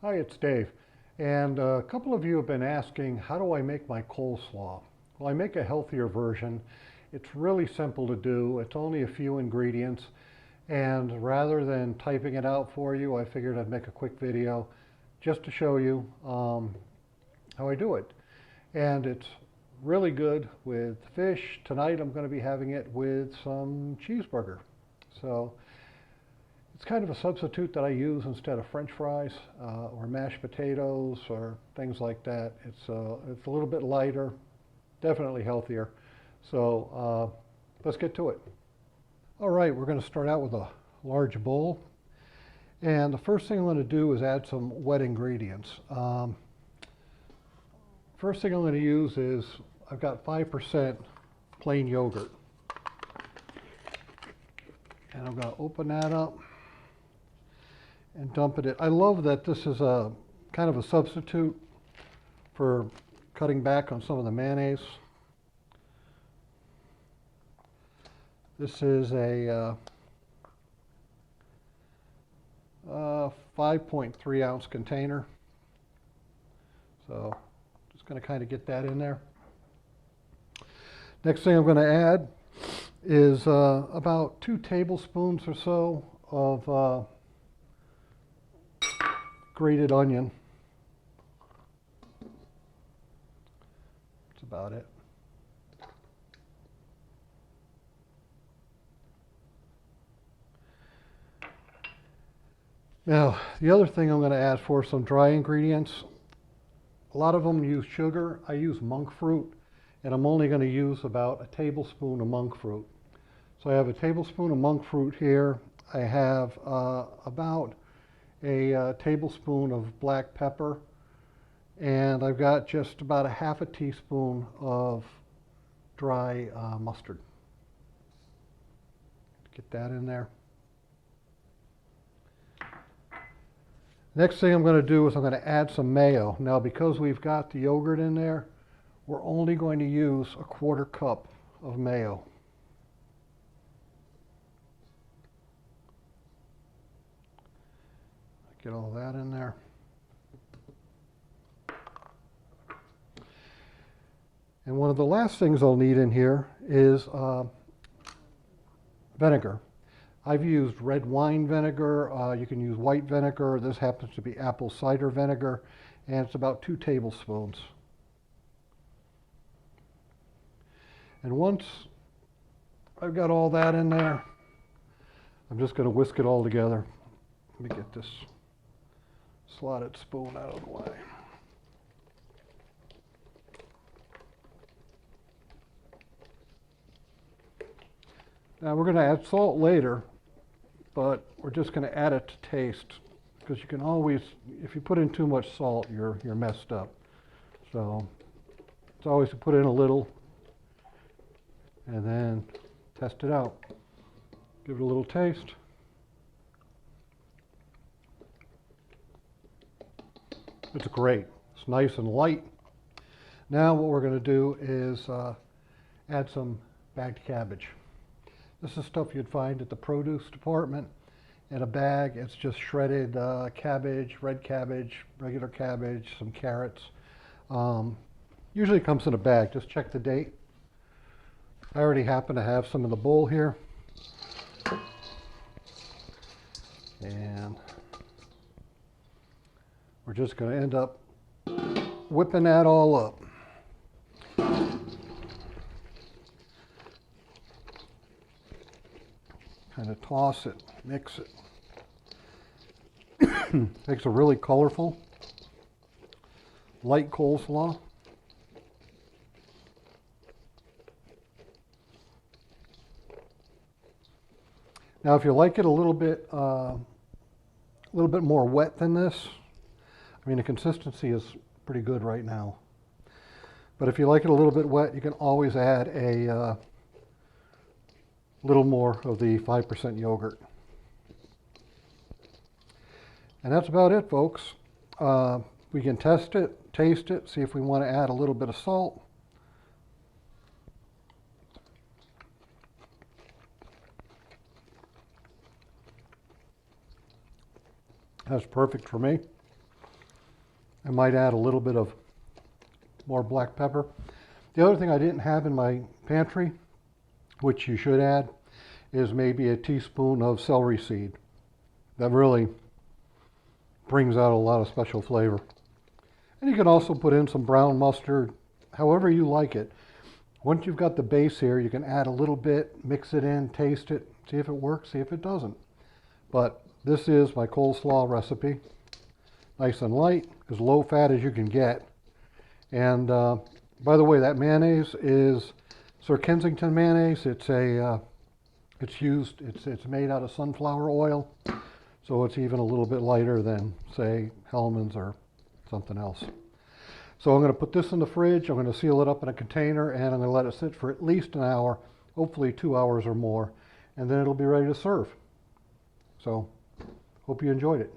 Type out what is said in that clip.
Hi, it's Dave. And a couple of you have been asking, how do I make my coleslaw? Well, I make a healthier version. It's really simple to do. It's only a few ingredients. And rather than typing it out for you, I figured I'd make a quick video just to show you how I do it. And it's really good with fish. Tonight I'm going to be having it with some cheeseburger. So it's kind of a substitute that I use instead of French fries or mashed potatoes or things like that. It's a little bit lighter, definitely healthier. So let's get to it. All right, we're going to start out with a large bowl. And the first thing I'm going to do is add some wet ingredients. First thing I'm going to use is I've got 5% plain yogurt. And I'm going to open that up and dump it in. I love that this is a kind of a substitute for cutting back on some of the mayonnaise. This is a 5.3 ounce container. So just going to kind of get that in there. Next thing I'm going to add is about 2 tablespoons or so of grated onion. That's about it. Now, the other thing I'm going to add for some dry ingredients, a lot of them use sugar. I use monk fruit, and I'm only going to use about a tablespoon of monk fruit. So I have a tablespoon of monk fruit here. I have about a tablespoon of black pepper, and I've got just about a half a teaspoon of dry mustard. Get that in there. Next thing I'm going to do is I'm going to add some mayo. Now, because we've got the yogurt in there, we're only going to use a 1/4 cup of mayo. Get all that in there. And one of the last things I'll need in here is vinegar. I've used red wine vinegar. You can use white vinegar. This happens to be apple cider vinegar, and it's about 2 tablespoons. And once I've got all that in there, I'm just going to whisk it all together. Let me get this slotted spoon out of the way. Now we're going to add salt later, but we're just going to add it to taste, because you can always, if you put in too much salt, you're messed up. So it's always to put in a little and then test it out. Give it a little taste. It's great. It's nice and light. Now what we're going to do is add some bagged cabbage. This is stuff you'd find at the produce department in a bag. It's just shredded cabbage, red cabbage, regular cabbage, some carrots. Usually it comes in a bag. Just check the date. I already happen to have some in the bowl here. And we're just going to end up whipping that all up. Kind of toss it, mix it. Makes a really colorful, light coleslaw. Now, if you like it a little bit more wet than this, I mean, the consistency is pretty good right now. But if you like it a little bit wet, you can always add a little more of the 5% yogurt. And that's about it, folks. We can test it, taste it, see if we want to add a little bit of salt. That's perfect for me. I might add a little bit of more black pepper. The other thing I didn't have in my pantry, which you should add, is maybe a teaspoon of celery seed. That really brings out a lot of special flavor. And you can also put in some brown mustard, however you like it. Once you've got the base here, you can add a little bit, mix it in, taste it, see if it works, see if it doesn't. But this is my coleslaw recipe. Nice and light, as low fat as you can get. And by the way, that mayonnaise is Sir Kensington mayonnaise. It's made out of sunflower oil, so it's even a little bit lighter than, say, Hellmann's or something else. So I'm going to put this in the fridge. I'm going to seal it up in a container, and I'm going to let it sit for at least an hour, hopefully 2 hours or more, and then it'll be ready to serve. So, hope you enjoyed it.